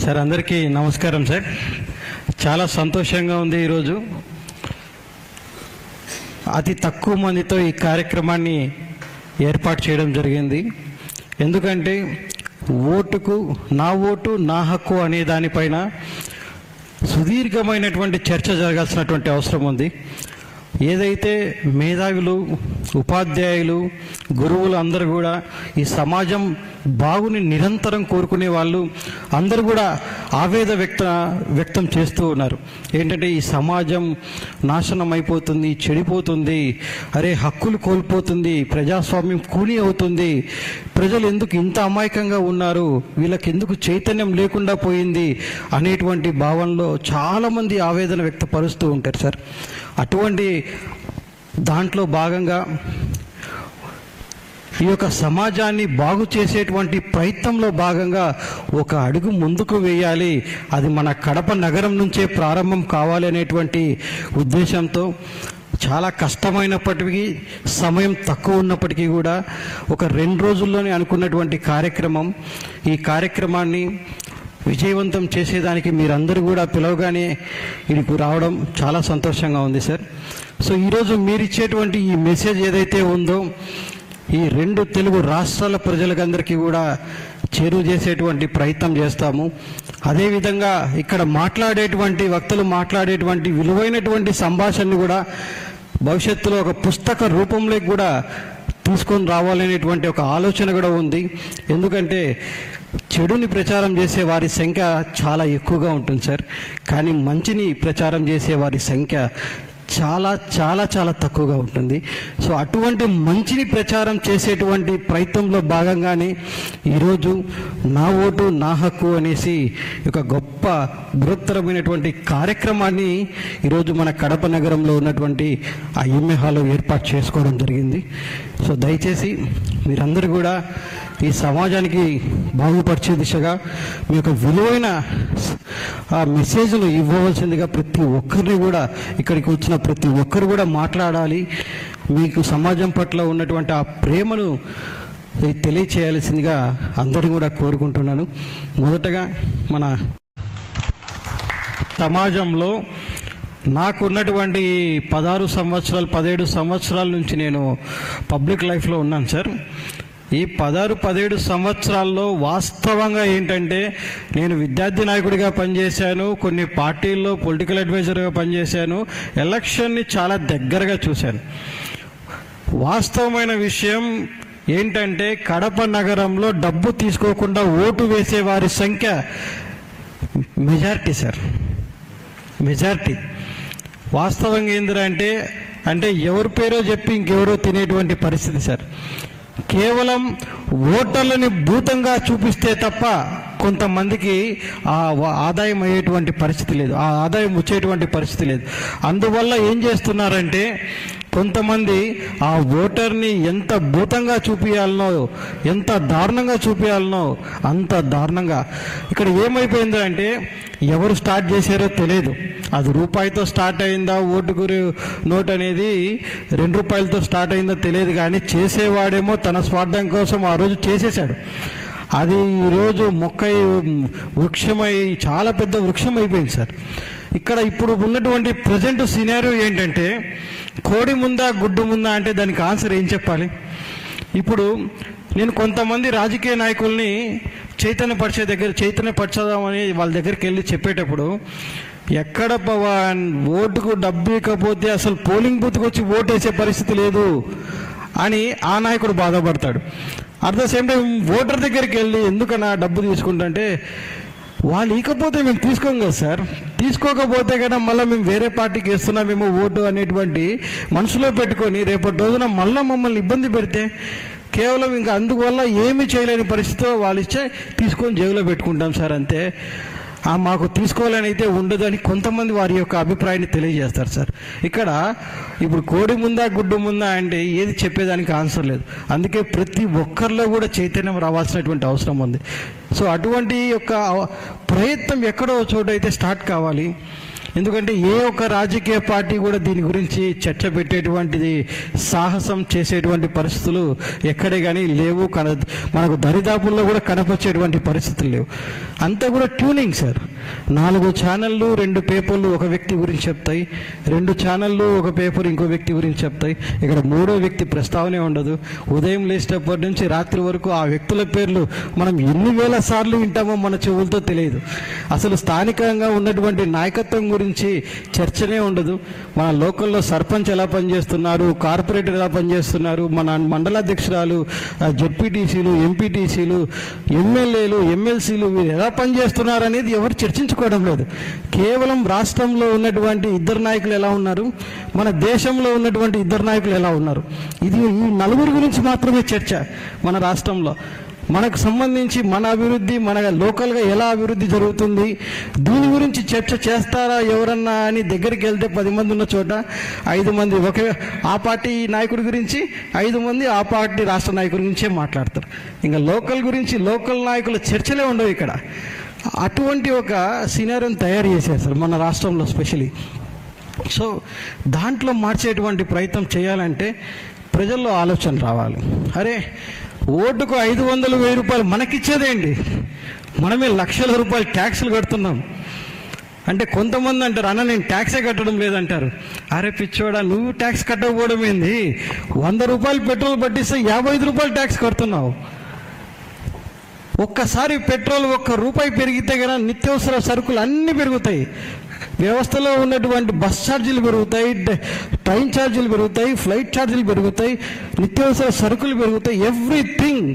Sir అందరికీ నమస్కారం sir. చాలా సంతోషంగా ఉంది. ఈరోజు అతి తక్కువ మందితో ఈ కార్యక్రమాన్ని ఏర్పాటు చేయడం జరిగింది. ఎందుకంటే ఓటుకు నా ఓటు నా హక్కు అనే దానిపైన సుదీర్ఘమైనటువంటి చర్చ జరగాల్సినటువంటి అవసరం ఉంది. ఏదైతే మేధావులు, ఉపాధ్యాయులు, గురువులు అందరూ కూడా ఈ సమాజం బాగుని నిరంతరం కోరుకునే వాళ్ళు అందరూ కూడా ఆవేదన వ్యక్తం చేస్తూ ఉన్నారు. ఏంటంటే ఈ సమాజం నాశనం అయిపోతుంది, చెడిపోతుంది, అరే హక్కులు కోల్పోతుంది, ప్రజాస్వామ్యం కూని అవుతుంది, ప్రజలు ఎందుకు ఇంత అమాయకంగా ఉన్నారు, వీళ్ళకి ఎందుకు చైతన్యం లేకుండా పోయింది అనేటువంటి భావనలో చాలామంది ఆవేదన వ్యక్తపరుస్తూ ఉంటారు సార్. అటువంటి దాంట్లో భాగంగా ఈ యొక్క సమాజాన్ని బాగు చేసేటువంటి ప్రయత్నంలో భాగంగా ఒక అడుగు ముందుకు వేయాలి, అది మన కడప నగరం నుంచే ప్రారంభం కావాలి అనేటువంటి ఉద్దేశంతో చాలా కష్టమైనప్పటికీ, సమయం తక్కువ ఉన్నప్పటికీ కూడా ఒక 2 రోజుల్లోనే అనుకున్నటువంటి కార్యక్రమం. ఈ కార్యక్రమాన్ని విజయవంతం చేసేదానికి మీరందరూ కూడా పిలవగానే ఇక్కడికి రావడం చాలా సంతోషంగా ఉంది సార్. సో ఈరోజు మీరు ఇచ్చేటువంటి ఈ మెసేజ్ ఏదైతే ఉందో ఈ 2 తెలుగు రాష్ట్రాల ప్రజలకందరికీ కూడా చేరువ చేసేటువంటి ప్రయత్నం చేస్తాము. అదేవిధంగా ఇక్కడ మాట్లాడేటువంటి వక్తలు మాట్లాడేటువంటి విలువైనటువంటి సంభాషణని కూడా భవిష్యత్తులో ఒక పుస్తక రూపంలోకి కూడా తీసుకొని రావాలనేటువంటి ఒక ఆలోచన కూడా ఉంది. ఎందుకంటే చెడుని ప్రచారం చేసే వారి సంఖ్య చాలా ఎక్కువగా ఉంటుంది సార్, కానీ మంచిని ప్రచారం చేసే వారి సంఖ్య చాలా చాలా చాలా తక్కువగా ఉంటుంది. సో అటువంటి మంచిని ప్రచారం చేసేటువంటి ప్రయత్నంలో భాగంగానే ఈరోజు నా ఓటు నా హక్కు అనేసి ఒక గొప్ప బృహత్తరమైనటువంటి కార్యక్రమాన్ని ఈరోజు మన కడప నగరంలో ఉన్నటువంటి ఆ ఎంఏ హాల్లో ఏర్పాటు చేసుకోవడం జరిగింది. సో దయచేసి మీరందరూ కూడా ఈ సమాజానికి బాగుపరిచే దిశగా మీ యొక్క విలువైన ఆ మెసేజ్ను ఇవ్వవలసిందిగా ప్రతి ఒక్కరిని కూడా, ఇక్కడికి వచ్చిన ప్రతి ఒక్కరు కూడా మాట్లాడాలి. మీకు సమాజం పట్ల ఉన్నటువంటి ఆ ప్రేమను తెలియచేయాల్సిందిగా అందరినీ కూడా కోరుకుంటున్నాను. మొదటగా మన సమాజంలో నాకున్నటువంటి 16 సంవత్సరాలు 17 సంవత్సరాల నుంచి నేను పబ్లిక్ లైఫ్లో ఉన్నాను సార్. ఈ 16-17 సంవత్సరాల్లో వాస్తవంగా ఏంటంటే నేను విద్యార్థి నాయకుడిగా పనిచేశాను, కొన్ని పార్టీల్లో పొలిటికల్ అడ్వైజర్గా పనిచేశాను, ఎలక్షన్ని చాలా దగ్గరగా చూశాను. వాస్తవమైన విషయం ఏంటంటే కడప నగరంలో డబ్బు తీసుకోకుండా ఓటు వేసే వారి సంఖ్య మెజారిటీ సార్, మెజారిటీ. వాస్తవంగా ఏంటంటే అంటే ఎవరి పేరో చెప్పి ఇంకెవరో తినేటువంటి పరిస్థితి సార్. కేవలం ఓటర్లని భూతంగా చూపిస్తే తప్ప కొంతమందికి ఆ ఆదాయం అయ్యేటువంటి పరిస్థితి లేదు, ఆ ఆదాయం వచ్చేటువంటి పరిస్థితి లేదు. అందువల్ల ఏం చేస్తున్నారంటే కొంతమంది ఆ ఓటర్ని ఎంత భూతంగా చూపించాలనో, ఎంత దారుణంగా చూపించాలనో అంత దారుణంగా. ఇక్కడ ఏమైపోయిందంటే ఎవరు స్టార్ట్ చేశారో తెలియదు. అది రూపాయితో స్టార్ట్ అయిందా, ఓటుకు నోట్ అనేది 2 రూపాయలతో స్టార్ట్ అయిందో తెలియదు, కానీ చేసేవాడేమో తన స్వార్థం కోసం ఆ రోజు చేసేసాడు. అది ఈరోజు మొక్కై వృక్షమై చాలా పెద్ద వృక్షం అయిపోయింది సార్. ఇక్కడ ఇప్పుడు ఉన్నటువంటి ప్రజెంట్ సినారియో ఏంటంటే కోడి ముందా గుడ్డు ముందా అంటే దానికి ఆన్సర్ ఏం చెప్పాలి? ఇప్పుడు నేను కొంతమంది రాజకీయ నాయకుల్ని చైతన్యపరచదామని వాళ్ళ దగ్గరికి వెళ్ళి చెప్పేటప్పుడు ఎక్కడ ఓటుకు డబ్బు ఇకపోతే అసలు పోలింగ్ బూత్కి వచ్చి ఓటు వేసే పరిస్థితి లేదు అని ఆ నాయకుడు బాధపడతాడు. At the same time voter దగ్గరికి వెళ్ళి ఎందుకన్నా డబ్బు తీసుకుంటుంటే వాళ్ళు ఇకపోతే మేము తీసుకోం కదా సార్, తీసుకోకపోతే కదా మళ్ళీ మేము వేరే పార్టీకి వేస్తున్నామేమో ఓటు అనేటువంటి మనసులో పెట్టుకొని రేపటి రోజున మళ్ళీ మమ్మల్ని ఇబ్బంది పెడితే కేవలం ఇంకా అందువల్ల ఏమీ చేయలేని పరిస్థితిలో వాళ్ళు ఇచ్చే తీసుకొని జేబులో పెట్టుకుంటాం సార్, అంతే. మాకు తీసుకోవాలని అయితే ఉండదు అని కొంతమంది వారి యొక్క అభిప్రాయాన్ని తెలియజేస్తారు సార్. ఇక్కడ ఇప్పుడు కోడి ముందా గుడ్డు ముందా అంటే ఏది చెప్పేదానికి ఆన్సర్ లేదు. అందుకే ప్రతి ఒక్కరిలో కూడా చైతన్యం రావాల్సినటువంటి అవసరం ఉంది. సో అటువంటి యొక్క ప్రయత్నం ఎక్కడో చోట అయితే స్టార్ట్ కావాలి. ఎందుకంటే ఏ ఒక్క రాజకీయ పార్టీ కూడా దీని గురించి చర్చ పెట్టేటువంటిది సాహసం చేసేటువంటి పరిస్థితులు ఎక్కడే కానీ లేవు. మనకు దరిదాపుల్లో కూడా కనపరిచేటువంటి పరిస్థితులు లేవు. అంతా కూడా ట్యూనింగ్ సార్. 4 ఛానళ్ళు 2 పేపర్లు ఒక వ్యక్తి గురించి చెప్తాయి, 2 ఛానళ్ళు ఒక పేపర్ ఇంకో వ్యక్తి గురించి చెప్తాయి. ఇక్కడ 3వ వ్యక్తి ప్రస్తావనే ఉండదు. ఉదయం లేచినప్పటి నుంచి రాత్రి వరకు ఆ వ్యక్తుల పేర్లు మనం ఎన్ని వేల సార్లు వింటామో మన చెవులతో తెలియదు. అసలు స్థానికంగా ఉన్నటువంటి నాయకత్వం గురించి చర్చనే ఉండదు. మన లోకల్లో సర్పంచ్ ఎలా పనిచేస్తున్నారు, కార్పొరేటర్ ఎలా పనిచేస్తున్నారు, మన మండలాధ్యక్షురాలు, జెడ్పీటీసీలు, ఎంపీటీసీలు, ఎమ్మెల్యేలు, ఎమ్మెల్సీలు వీరు ఎలా పనిచేస్తున్నారు అనేది ఎవరు చర్చించుకోవడం లేదు. కేవలం రాష్ట్రంలో ఉన్నటువంటి 2 నాయకులు ఎలా ఉన్నారు, మన దేశంలో ఉన్నటువంటి 2 నాయకులు ఎలా ఉన్నారు, ఇది ఈ 4 గురించి మాత్రమే చర్చ. మన రాష్ట్రంలో మనకు సంబంధించి మన అభివృద్ధి, మన లోకల్గా ఎలా అభివృద్ధి జరుగుతుంది, దీని గురించి చర్చ చేస్తారా ఎవరన్నా అని దగ్గరికి వెళ్తే 10 మంది ఉన్న చోట 5 మంది ఒకే ఆ పార్టీ నాయకుడి గురించి, 5 మంది ఆ పార్టీ రాష్ట్ర నాయకుడి గురించే మాట్లాడతారు. ఇంకా లోకల్ గురించి లోకల్ నాయకుల చర్చలే ఉండవు ఇక్కడ. అటువంటి ఒక సినారియోని తయారు చేశారు సార్ మన రాష్ట్రంలో స్పెషలీ. సో దాంట్లో మార్చేటువంటి ప్రయత్నం చేయాలంటే ప్రజల్లో ఆలోచన రావాలి. అరే ఓటుకు 500, 1000 రూపాయలు మనకిచ్చేదేంటి, మనమే లక్షల రూపాయలు ట్యాక్సులు కడుతున్నాం అంటే కొంతమంది అంటారు, అన్న నేను ట్యాక్సే కట్టడం లేదంటారు. అరే పిచ్చోడా, నువ్వు ట్యాక్స్ కట్టకపోవడం ఏంది? 100 రూపాయలు పెట్రోల్ పట్టిస్తే 55 రూపాయలు ట్యాక్స్ కడుతున్నావు. ఒక్కసారి పెట్రోల్ 1 రూపాయి పెరిగితే కనుక నిత్యావసర సరుకులు అన్నీ పెరుగుతాయి. వ్యవస్థలో ఉన్నటువంటి బస్ ఛార్జీలు పెరుగుతాయి, ట్రైన్ ఛార్జీలు పెరుగుతాయి, ఫ్లైట్ ఛార్జీలు పెరుగుతాయి, నిత్యావసర సరుకులు పెరుగుతాయి, ఎవ్రీథింగ్.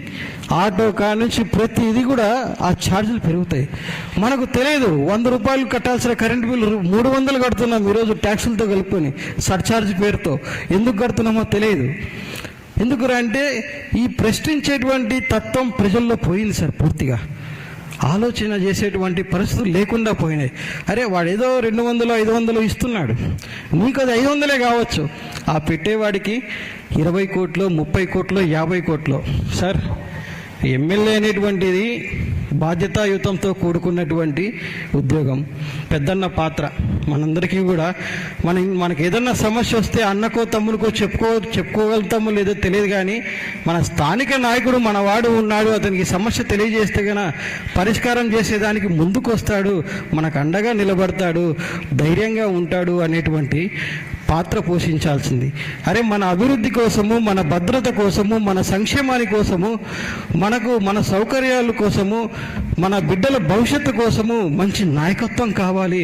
ఆటో కాడ నుంచి ప్రతిదీ కూడా ఆ ఛార్జీలు పెరుగుతాయి. మనకు తెలియదు 100 రూపాయలు కట్టాల్సిన కరెంటు బిల్లు 300 కడుతున్నాం ఈరోజు ట్యాక్సులతో కలుపుకొని, సర్ఛార్జ్ పేరుతో. ఎందుకు కడుతున్నామో తెలియదు. ఎందుకురా అంటే ఈ ప్రశ్నించేటువంటి తత్వం ప్రజల్లో పోయింది సార్. పూర్తిగా ఆలోచన చేసేటువంటి పరిస్థితులు లేకుండా పోయినాయి. అరే వాడు ఏదో 200, 500 ఇస్తున్నాడు, నీకు అది 500 కావచ్చు, ఆ పెట్టేవాడికి 20 కోట్లు, 30 కోట్లు, 50 కోట్లు. సార్ ఎమ్మెల్యే అనేటువంటిది బాధ్యతాయుతంతో కూడుకున్నటువంటి ఉద్యోగం, పెద్దన్న పాత్ర. మనందరికీ కూడా మనకి ఏదన్నా సమస్య వస్తే అన్నకో తమ్మునికో చెప్పుకోగలుగుతామో లేదో తెలియదు, కానీ మన స్థానిక నాయకుడు మనవాడు ఉన్నాడు, అతనికి సమస్య తెలియజేస్తే కనుక పరిష్కారం చేసేదానికి ముందుకు వస్తాడు, మనకు అండగా నిలబడతాడు, ధైర్యంగా ఉంటాడు అనేటువంటి పాత్ర పోషించాల్సింది. అరే మన అభివృద్ధి కోసము, మన భద్రత కోసము, మన సంక్షేమాని కోసము, మన సౌకర్యాల కోసము, మన బిడ్డల భవిష్యత్తు కోసము మంచి నాయకత్వం కావాలి.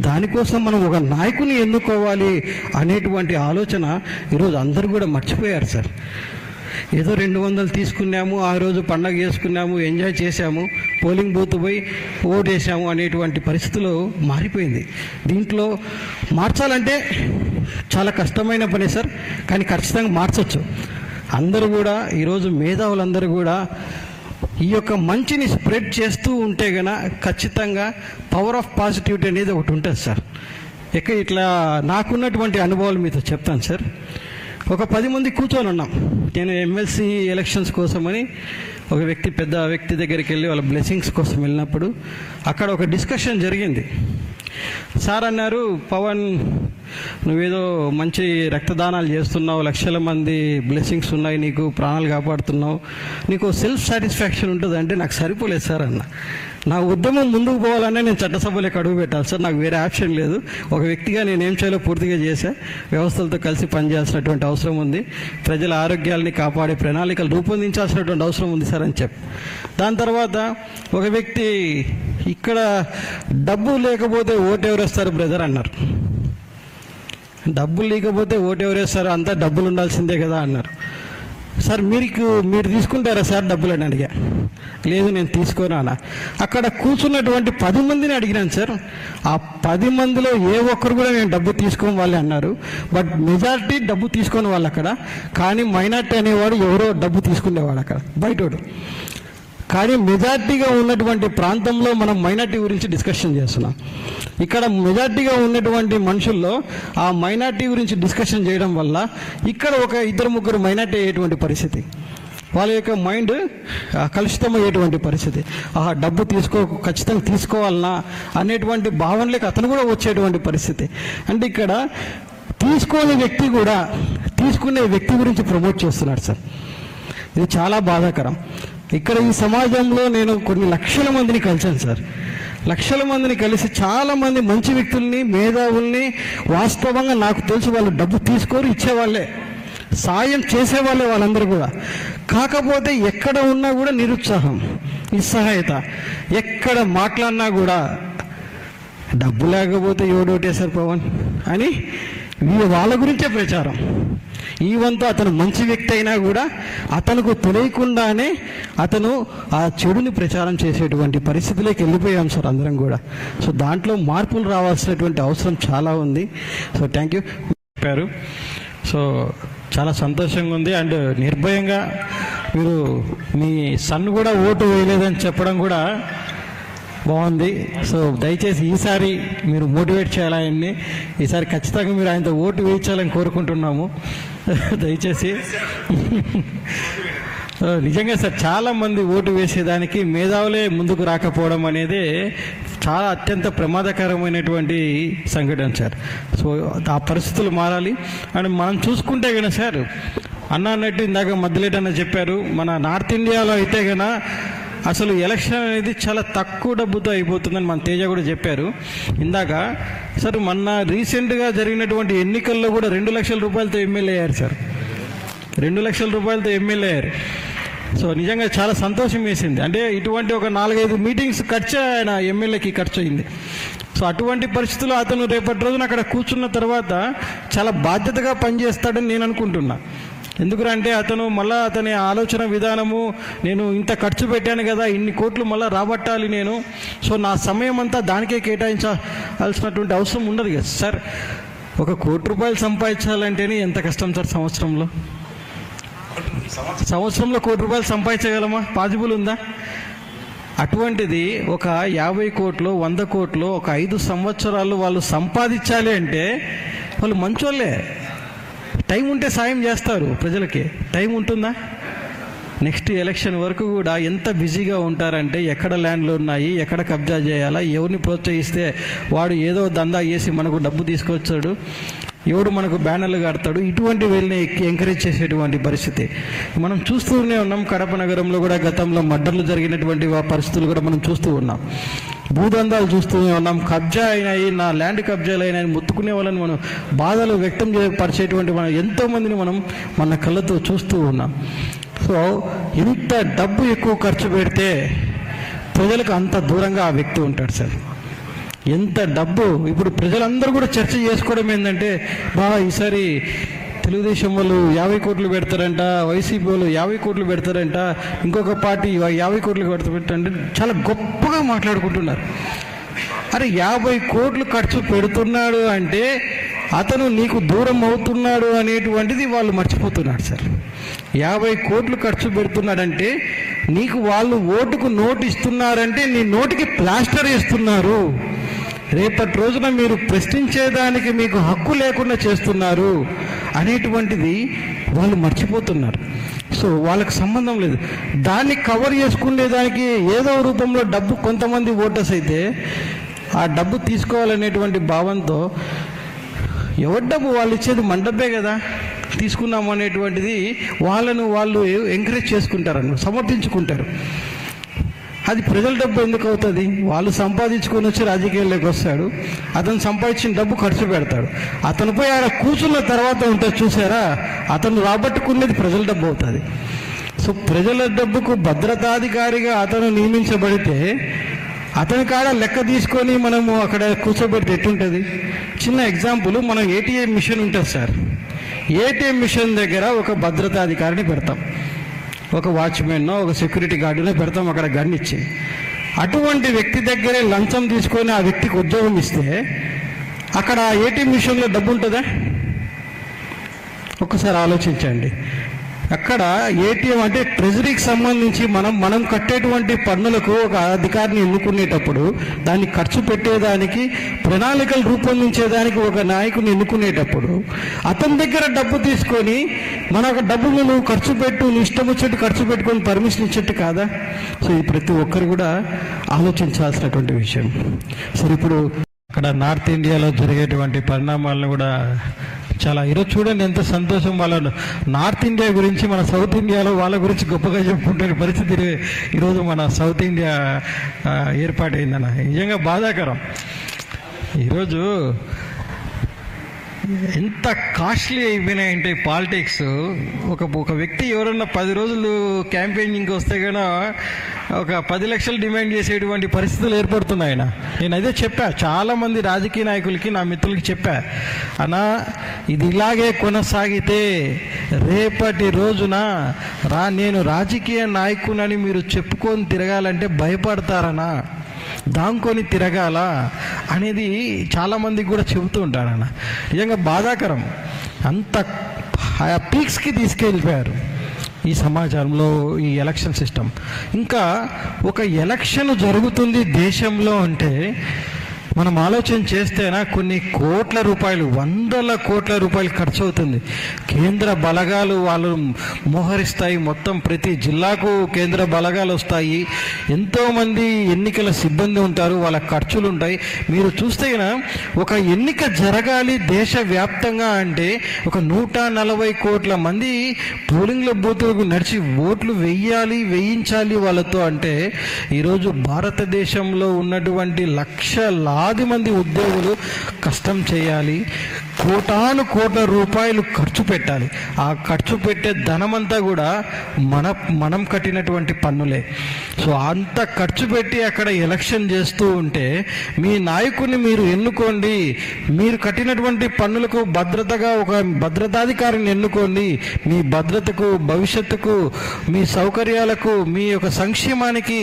దానికోసం మనం ఒక నాయకుని ఎన్నుకోవాలి అనేటువంటి ఆలోచన ఈరోజు అందరూ కూడా మర్చిపోయారు సార్. ఏదో 200 తీసుకున్నాము, ఆ రోజు పండగ చేసుకున్నాము, ఎంజాయ్ చేశాము, పోలింగ్ బూత్ పోయి ఓటేసాము అనేటువంటి పరిస్థితులు మారిపోయింది. దీంట్లో మార్చాలంటే చాలా కష్టమైన పని సార్, కానీ ఖచ్చితంగా మార్చవచ్చు. అందరూ కూడా ఈరోజు మేధావులందరూ కూడా ఈ యొక్క మంచిని స్ప్రెడ్ చేస్తూ ఉంటే గన ఖచ్చితంగా పవర్ ఆఫ్ పాజిటివిటీ అనేది ఒకటి ఉంటుంది సార్. ఇట్లా నాకున్నటువంటి అనుభవాలు మీతో చెప్తాను సార్. ఒక 10 మంది కూర్చొని ఉన్నాం. నేను ఎమ్మెల్సీ ఎలక్షన్స్ కోసమని ఒక పెద్ద వ్యక్తి దగ్గరికి వెళ్ళి వాళ్ళ బ్లెస్సింగ్స్ కోసం వెళ్ళినప్పుడు అక్కడ ఒక డిస్కషన్ జరిగింది. సార్ అన్నారు, పవన్ నువ్వేదో మంచి రక్తదానాలు చేస్తున్నావు, లక్షల మంది బ్లెస్సింగ్స్ ఉన్నాయి, నీకు ప్రాణాలు కాపాడుతున్నావు, నీకు సెల్ఫ్ సాటిస్ఫాక్షన్ ఉంటుంది అంటే నాకు సరిపోలేదు సార్ అన్న. నా ఉద్యమం ముందుకు పోవాలనే నేను చట్టసభలోకి అడుగు పెట్టాలి సార్, నాకు వేరే ఆప్షన్ లేదు. ఒక వ్యక్తిగా నేను ఏం చేయాలో పూర్తిగా చేశా, వ్యవస్థలతో కలిసి పనిచేయాల్సినటువంటి అవసరం ఉంది, ప్రజల ఆరోగ్యాలని కాపాడే ప్రణాళికలు రూపొందించాల్సినటువంటి అవసరం ఉంది సార్ అని చెప్పి, దాని తర్వాత ఒక వ్యక్తి ఇక్కడ డబ్బు లేకపోతే ఓటు ఎవరేస్తారు బ్రదర్ అన్నారు. డబ్బులు లేకపోతే ఓటు ఎవరేస్తారు, అంతా డబ్బులు ఉండాల్సిందే కదా అన్నారు. సార్ మీరు తీసుకుంటారా సార్ డబ్బులు అని అడిగా. లేదు నేను తీసుకోను అన్న. అక్కడ కూర్చున్నటువంటి 10 మందిని అడిగినాను సార్. ఆ 10 మందిలో ఏ ఒక్కరు కూడా నేను డబ్బు తీసుకోని వాళ్ళే అన్నారు. బట్ మెజారిటీ డబ్బు తీసుకునే వాళ్ళు అక్కడ, కానీ మైనార్టీ అనేవాడు ఎవరో డబ్బు తీసుకునేవాడు అక్కడ బయటోడు. కానీ మెజార్టీగా ఉన్నటువంటి ప్రాంతంలో మనం మైనార్టీ గురించి డిస్కషన్ చేస్తున్నాం. ఇక్కడ మెజార్టీగా ఉన్నటువంటి మనుషుల్లో ఆ మైనార్టీ గురించి డిస్కషన్ చేయడం వల్ల ఇక్కడ ఒక 2-3 మైనార్టీ అయ్యేటువంటి పరిస్థితి. వాళ్ళ యొక్క మైండ్ కలుషితమయ్యేటువంటి పరిస్థితి. డబ్బు ఖచ్చితంగా తీసుకోవాలన్నా అనేటువంటి భావనలోకి అతను కూడా వచ్చేటువంటి పరిస్థితి. అంటే ఇక్కడ తీసుకునే వ్యక్తి కూడా తీసుకునే వ్యక్తి గురించి ప్రమోట్ చేస్తున్నాడు సార్. ఇది చాలా బాధాకరం. ఇక్కడ ఈ సమాజంలో నేను కొన్ని లక్షల మందిని కలిశాను సార్. లక్షల మందిని కలిసి చాలామంది మంచి వ్యక్తుల్ని, మేధావుల్ని, వాస్తవంగా నాకు తెలిసి వాళ్ళు డబ్బు తీసుకోరు, ఇచ్చేవాళ్ళే, సాయం చేసేవాళ్ళే వాళ్ళందరూ కూడా. కాకపోతే ఎక్కడ ఉన్నా కూడా నిరుత్సాహం, నిస్సహాయత. ఎక్కడ మాట్లాడినా కూడా డబ్బు లేకపోతే ఎవడోటేశారు పవన్ అని వాళ్ళ గురించే ప్రచారం. ఈవంతా అతను మంచి వ్యక్తి అయినా కూడా అతనుకు తెలియకుండానే అతను ఆ చెడుని ప్రచారం చేసేటువంటి పరిస్థితిలోకి వెళ్ళిపోయాం సార్ అందరం కూడా. సో దాంట్లో మార్పులు రావాల్సినటువంటి అవసరం చాలా ఉంది. సో థ్యాంక్ యూ చెప్పారు. సో చాలా సంతోషంగా ఉంది. అండ్ నిర్భయంగా మీరు మీ సన్ కూడా ఓటు వేయలేదని చెప్పడం కూడా బాగుంది. సో దయచేసి ఈసారి మీరు మోటివేట్ చేయాలని, ఈసారి ఖచ్చితంగా మీరు ఆయనతో ఓటు వేయించాలని కోరుకుంటున్నాము. దయచేసి నిజంగా సార్ చాలామంది ఓటు వేసేదానికి మేధావులే ముందుకు రాకపోవడం అనేది చాలా అత్యంత ప్రమాదకరమైనటువంటి సంఘటన సార్. సో ఆ పరిస్థితులు మారాలి. అండ్ మనం చూసుకుంటే కనుక సార్ అన్నట్టు ఇందాక మధ్యలేటన్న చెప్పారు, మన నార్త్ ఇండియాలో అయితే కనుక అసలు ఎలక్షన్ అనేది చాలా తక్కువ డబ్బుతో అయిపోతుందని మన తేజ కూడా చెప్పారు ఇందాక. సార్ మొన్న రీసెంట్గా జరిగినటువంటి ఎన్నికల్లో కూడా 2 లక్షల రూపాయలతో ఎమ్మెల్యే అయ్యారు సార్. 2 లక్షల రూపాయలతో ఎమ్మెల్యే అయ్యారు. సో నిజంగా చాలా సంతోషం వేసింది. అంటే ఇటువంటి ఒక 4-5 మీటింగ్స్ ఖర్చు ఆయన ఎమ్మెల్యేకి ఖర్చు అయింది. సో అటువంటి పరిస్థితుల్లో అతను రేపటి రోజున అక్కడ కూర్చున్న తర్వాత చాలా బాధ్యతగా పనిచేస్తాడని నేను అనుకుంటున్నా. ఎందుకంటే అతను మళ్ళీ అతని ఆలోచన విధానము, నేను ఇంత ఖర్చు పెట్టాను కదా, ఇన్ని కోట్లు మళ్ళీ రాబట్టాలి నేను, సో నా సమయం అంతా దానికే కేటాయించాల్సినటువంటి అవసరం ఉండదు కదా సార్. 1 కోటి రూపాయలు సంపాదించాలంటేనే ఎంత కష్టం సార్. సంవత్సరంలో 1 కోటి రూపాయలు సంపాదించగలమా? పాసిబుల్ ఉందా? అటువంటిది ఒక 50 కోట్లు 100 కోట్లు ఒక 5 సంవత్సరాలు వాళ్ళు సంపాదించాలి అంటే వాళ్ళు మంచోళ్ళే. టైం ఉంటే సాయం చేస్తారు ప్రజలకి. టైం ఉంటుందా? నెక్స్ట్ ఎలక్షన్ వరకు కూడా ఎంత బిజీగా ఉంటారంటే ఎక్కడ ల్యాండ్లు ఉన్నాయి, ఎక్కడ కబ్జా చేయాలా, ఎవరిని ప్రోత్సహిస్తే వాడు ఏదో దందా చేసి మనకు డబ్బు తీసుకొచ్చాడు, ఎవడు మనకు బ్యానర్లు కడతాడు, ఇటువంటి వీళ్ళని ఎంకరేజ్ చేసేటువంటి పరిస్థితి మనం చూస్తూనే ఉన్నాం. కడప నగరంలో కూడా గతంలో మర్డర్లు జరిగినటువంటి పరిస్థితులు కూడా మనం చూస్తూ ఉన్నాం. భూదందాలు చూస్తూనే ఉన్నాం. కబ్జా అయినాయి, నా ల్యాండ్ కబ్జాలు అయినాయి ముత్తుకునే వాళ్ళని మనం బాధలు వ్యక్తం పరిచేటువంటి మనం ఎంతోమందిని మనం మన కళ్ళతో చూస్తూ ఉన్నాం. సో ఇంత డబ్బు ఎక్కువ ఖర్చు పెడితే ప్రజలకు అంత దూరంగా ఆ వ్యక్తి ఉంటాడు సార్. ఎంత డబ్బు ఇప్పుడు ప్రజలందరూ కూడా చర్చ చేసుకోవడం ఏంటంటే, ఈసారి తెలుగుదేశం వాళ్ళు 50 కోట్లు పెడతారంట, వైసీపీ వాళ్ళు 50 కోట్లు పెడతారంట, ఇంకొక పార్టీ 50 కోట్లు పెడతారంటే చాలా గొప్పగా మాట్లాడుకుంటున్నారు. అరే 50 కోట్లు ఖర్చు పెడుతున్నాడు అంటే అతను నీకు దూరం అవుతున్నాడు అనేటువంటిది వాళ్ళు మర్చిపోతున్నాడు సార్. 50 కోట్లు ఖర్చు పెడుతున్నాడంటే నీకు వాళ్ళు ఓటుకు నోటు ఇస్తున్నారంటే నీ నోటికి ప్లాస్టర్ వేస్తున్నారు. రేపటి రోజున మీరు ప్రశ్నించేదానికి మీకు హక్కు లేకుండా చేస్తున్నారు అనేటువంటిది వాళ్ళు మర్చిపోతున్నారు. సో వాళ్ళకి సంబంధం లేదు. దాన్ని కవర్ చేసుకునేదానికి ఏదో రూపంలో డబ్బు, కొంతమంది ఓటర్స్ అయితే ఆ డబ్బు తీసుకోవాలనేటువంటి భావంతో ఎవరి డబ్బు వాళ్ళు ఇచ్చేది మన డబ్బే కదా, తీసుకున్నాము అనేటువంటిది వాళ్ళు ఎంకరేజ్ చేసుకుంటారని సమర్థించుకుంటారు. అది ప్రజల డబ్బు ఎందుకు అవుతుంది? వాళ్ళు సంపాదించుకొని వచ్చి రాజకీయాల్లోకి వస్తాడు, అతను సంపాదించిన డబ్బు ఖర్చు పెడతాడు, అతను పోయి ఆడ కూర్చున్న తర్వాత ఉంటుంది చూసారా, అతను రాబట్టుకునేది ప్రజల డబ్బు అవుతుంది. సో ప్రజల డబ్బుకు భద్రతాధికారిగా అతను నియమించబడితే అతని కాడ లెక్క తీసుకొని మనము అక్కడ కూర్చోబెడితే ఎట్టుంటుంది? చిన్న ఎగ్జాంపుల్, మనం ఏటీఎం మిషన్ ఉంటుంది సార్. ఏటీఎం మిషన్ దగ్గర ఒక భద్రతాధికారిని పెడతాం, ఒక వాచ్మెన్నో ఒక సెక్యూరిటీ గార్డునో పెడతాం అక్కడ గన్ ఇచ్చి. అటువంటి వ్యక్తి దగ్గరే లంచం తీసుకొని ఆ వ్యక్తికి ఉద్యోగం ఇస్తే అక్కడ ఏటీఎం మిషన్లో డబ్బు ఉంటుందా? ఒక్కసారి ఆలోచించండి. అక్కడ ఏటీఎం అంటే ట్రెజరీకి సంబంధించి మనం కట్టేటువంటి పన్నులకు ఒక అధికారిని ఎన్నుకునేటప్పుడు దాన్ని ఖర్చు పెట్టేదానికి ప్రణాళికలు రూపొందించేదానికి ఒక నాయకుని ఎన్నుకునేటప్పుడు అతని దగ్గర డబ్బు తీసుకొని మన డబ్బులు నువ్వు ఖర్చు పెట్టు, నీ ఇష్టం వచ్చేట్టు ఖర్చు పెట్టుకొని పర్మిషన్ ఇచ్చేట్టు కాదా? సో ఇది ప్రతి ఒక్కరు కూడా ఆలోచించాల్సినటువంటి విషయం. సరే, ఇప్పుడు అక్కడ నార్త్ ఇండియాలో జరిగేటువంటి పరిణామాలను కూడా చాలా ఈరోజు చూడండి ఎంత సంతోషం. వాళ్ళ నార్త్ ఇండియా గురించి మన సౌత్ ఇండియాలో వాళ్ళ గురించి గొప్పగా చెప్పుకుంటున్న పరిస్థితి ఈరోజు మన సౌత్ ఇండియా ఏర్పాటైందన్న. నిజంగా బాధాకరం. ఈరోజు ఎంత కాస్ట్లీ అయిపోయినాయంటే పాలిటిక్స్. ఒక వ్యక్తి ఎవరన్నా 10 రోజులు క్యాంపెయినింగ్కి వస్తే కన్నా ఒక 10 లక్షలు డిమాండ్ చేసేటువంటి పరిస్థితులు ఏర్పడుతున్నాయన. నేను అదే చెప్పా, చాలామంది రాజకీయ నాయకులకి, నా మిత్రులకి చెప్పా, అన్నా ఇది ఇలాగే కొనసాగితే రేపటి రోజున నేను రాజకీయ నాయకునని మీరు చెప్పుకొని తిరగాలంటే భయపడతారనా, దాంకొని తిరగాల అనేది చాలామందికి కూడా చెబుతూ ఉంటానన్న. నిజంగా బాధాకరం. అంత పీక్స్కి తీసుకెళ్ళిపోయారు ఈ సమాజంలో ఈ ఎలక్షన్ సిస్టమ్. ఇంకా ఒక ఎలక్షన్ జరుగుతుంది దేశంలో అంటే మనం ఆలోచన చేస్తేనా కొన్ని కోట్ల రూపాయలు, 100ల కోట్ల రూపాయలు ఖర్చు అవుతుంది. కేంద్ర బలగాలు వాళ్ళు మోహరిస్తాయి. మొత్తం ప్రతి జిల్లాకు కేంద్ర బలగాలు వస్తాయి. ఎంతోమంది ఎన్నికల సిబ్బంది ఉంటారు, వాళ్ళ ఖర్చులు ఉంటాయి. మీరు చూస్తే ఒక ఎన్నిక జరగాలి దేశవ్యాప్తంగా అంటే ఒక 140 కోట్ల మంది పోలింగ్ల బూతులకు నడిచి ఓట్లు వేయించాలి వాళ్ళతో. అంటే ఈరోజు భారతదేశంలో ఉన్నటువంటి లక్షలాది మంది ఉద్యోగులు కష్టం చేయాలి, కోటాను కోట్ల రూపాయలు ఖర్చు పెట్టాలి. ఆ ఖర్చు పెట్టే ధనమంతా కూడా మనం కట్టినటువంటి పన్నులే. సో అంత ఖర్చు పెట్టి అక్కడ ఎలక్షన్ చేస్తూ ఉంటే మీ నాయకుడిని మీరు ఎన్నుకోండి, మీరు కట్టినటువంటి పన్నులకు భద్రతగా ఒక భద్రతాధికారిని ఎన్నుకోండి. మీ భద్రతకు, భవిష్యత్తుకు, మీ సౌకర్యాలకు, మీ యొక్క సంక్షేమానికి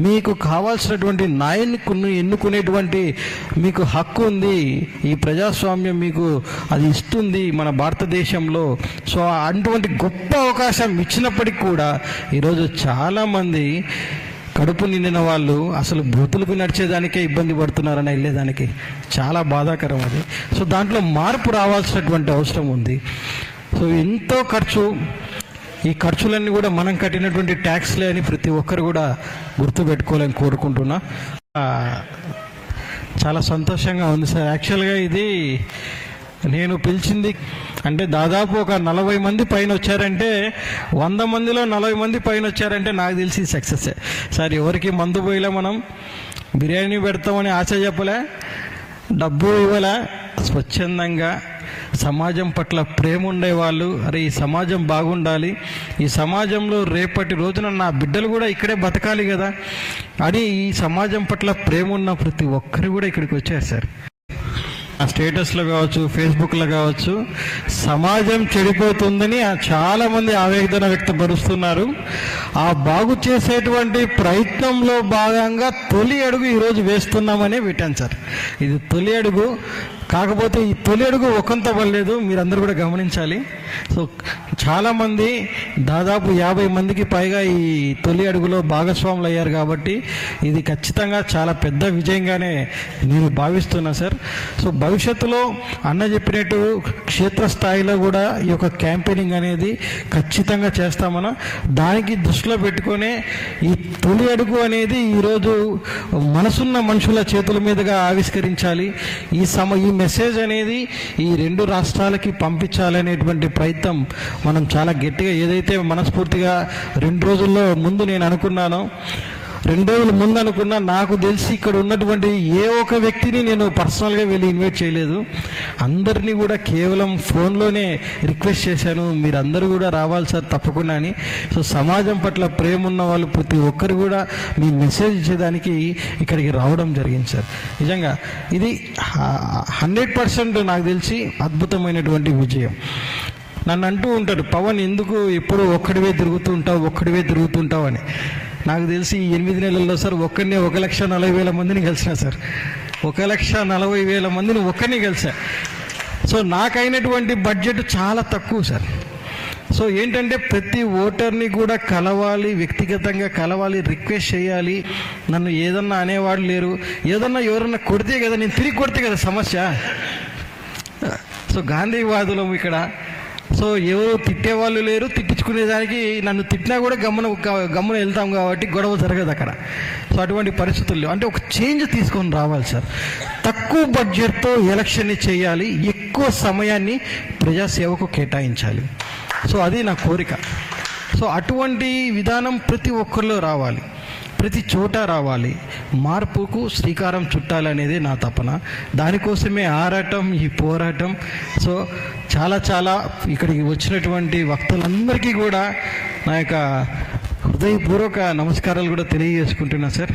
మీకు కావాల్సినటువంటి నాయకుడిని ఎన్నుకునేటువంటి మీకు హక్కు ఉంది. ఈ ప్రజాస్వామ్యం మీకు అది ఇస్తుంది మన భారతదేశంలో. సో అటువంటి గొప్ప అవకాశం ఇచ్చినప్పటికీ కూడా ఈరోజు చాలామంది కడుపు నిండిన వాళ్ళు అసలు బూతులకు నడిచేదానికే ఇబ్బంది పడుతున్నారని వెళ్ళేదానికి. చాలా బాధాకరం అది. సో దాంట్లో మార్పు రావాల్సినటువంటి అవసరం ఉంది. సో ఎంతో ఖర్చు, ఈ ఖర్చులన్నీ కూడా మనం కట్టినటువంటి ట్యాక్స్లే అని ప్రతి ఒక్కరు కూడా గుర్తుపెట్టుకోవాలని కోరుకుంటున్నా. చాలా సంతోషంగా ఉంది సార్. యాక్చువల్గా ఇది నేను పిలిచింది అంటే దాదాపు ఒక 40 మంది పైన వచ్చారంటే, 100 మందిలో 40 మంది పైన వచ్చారంటే నాకు తెలిసి సక్సెస్ సార్. ఎవరికి మందు పోయిలా, మనం బిర్యానీ పెడతామని ఆశ చెప్పలే, డబ్బు ఇవ్వలే, స్వచ్ఛందంగా సమాజం పట్ల ప్రేమ ఉండేవాళ్ళు. అరే ఈ సమాజం బాగుండాలి, ఈ సమాజంలో రేపటి రోజున నా బిడ్డలు కూడా ఇక్కడే బతకాలి కదా అని ఈ సమాజం పట్ల ప్రేమ ఉన్న ప్రతి ఒక్కరు కూడా ఇక్కడికి వచ్చారు సార్. స్టేటస్లో కావచ్చు, ఫేస్బుక్లో కావచ్చు, సమాజం చెడిపోతుందని చాలామంది ఆవేదన వ్యక్తపరుస్తున్నారు. ఆ బాగు చేసేటువంటి ప్రయత్నంలో భాగంగా తొలి అడుగు ఈరోజు వేస్తున్నామని పెట్టాను సార్. ఇది తొలి అడుగు. కాకపోతే ఈ తొలి అడుగు ఒకంత పడలేదు, మీరందరూ కూడా గమనించాలి. సో చాలామంది దాదాపు 50 మందికి పైగా ఈ తొలి అడుగులో భాగస్వాములు అయ్యారు కాబట్టి ఇది ఖచ్చితంగా చాలా పెద్ద విజయంగానే నేను భావిస్తున్నా సార్. సో భవిష్యత్తులో అన్న చెప్పినట్టు క్షేత్రస్థాయిలో కూడా ఈ యొక్క క్యాంపెయినింగ్ అనేది ఖచ్చితంగా చేస్తామన్నా. దానికి దృష్టిలో పెట్టుకొని ఈ తొలి అడుగు అనేది ఈరోజు మనసున్న మనుషుల చేతుల మీదుగా ఆవిష్కరించాలి. ఈ మెసేజ్ అనేది ఈ 2 రాష్ట్రాలకి పంపించాలనేటువంటి ప్రయత్నం మనం చాలా గట్టిగా, ఏదైతే మనస్ఫూర్తిగా 2 రోజుల్లో ముందు నేను అనుకున్నానో, 2 రోజుల ముందు అనుకున్నా, నాకు తెలిసి ఇక్కడ ఉన్నటువంటి ఏ ఒక్క వ్యక్తిని నేను పర్సనల్గా వెళ్ళి ఇన్వైట్ చేయలేదు. అందరినీ కూడా కేవలం ఫోన్లోనే రిక్వెస్ట్ చేశాను, మీరందరూ కూడా రావాలి సార్ తప్పకుండా అని. సో సమాజం పట్ల ప్రేమ ఉన్న వాళ్ళు ప్రతి ఒక్కరు కూడా మీ మెసేజ్ ఇచ్చేదానికి ఇక్కడికి రావడం జరిగింది సార్. నిజంగా ఇది 100% నాకు తెలిసి అద్భుతమైనటువంటి విజయం. నన్ను అంటూ ఉంటారు, పవన్ ఎందుకు ఎప్పుడు ఒక్కడివే తిరుగుతుంటావు అని. నాకు తెలిసి ఈ 8 నెలల్లో సార్ ఒక్కడినే 1,40,000 మందిని కలిసిన సార్. 1,40,000 మందిని ఒక్కడిని కలిసా. సో నాకైనటువంటి బడ్జెట్ చాలా తక్కువ సార్. సో ఏంటంటే ప్రతి ఓటర్ని కూడా కలవాలి, వ్యక్తిగతంగా కలవాలి, రిక్వెస్ట్ చేయాలి. నన్ను ఏదన్నా అనేవాడు లేరు. ఏదన్నా ఎవరన్నా కొడితే కదా, నేను తిరిగి కొడితే కదా సమస్య. సో గాంధీవాదులం ఇక్కడ. సో ఎవరు తిట్టేవాళ్ళు లేరు, తిట్టించుకునేదానికి నన్ను తిట్టినా కూడా గమ్మున వెళ్తాం కాబట్టి గొడవ జరగదు అక్కడ. సో అటువంటి పరిస్థితుల్లో అంటే ఒక చేంజ్ తీసుకొని రావాలి సార్. తక్కువ బడ్జెట్తో ఎలక్షన్ని చేయాలి, ఎక్కువ సమయాన్ని ప్రజాసేవకు కేటాయించాలి. సో అది నా కోరిక. సో అటువంటి విధానం ప్రతి ఒక్కరిలో రావాలి, ప్రతి చోట రావాలి. మార్పుకు శ్రీకారం చుట్టాలనేది నా తపన. దానికోసమే ఆరాటం, ఈ పోరాటం. సో చాలా ఇక్కడికి వచ్చినటువంటి వక్తలందరికీ కూడా నా యొక్క హృదయపూర్వక నమస్కారాలు కూడా తెలియజేసుకుంటున్నా సార్.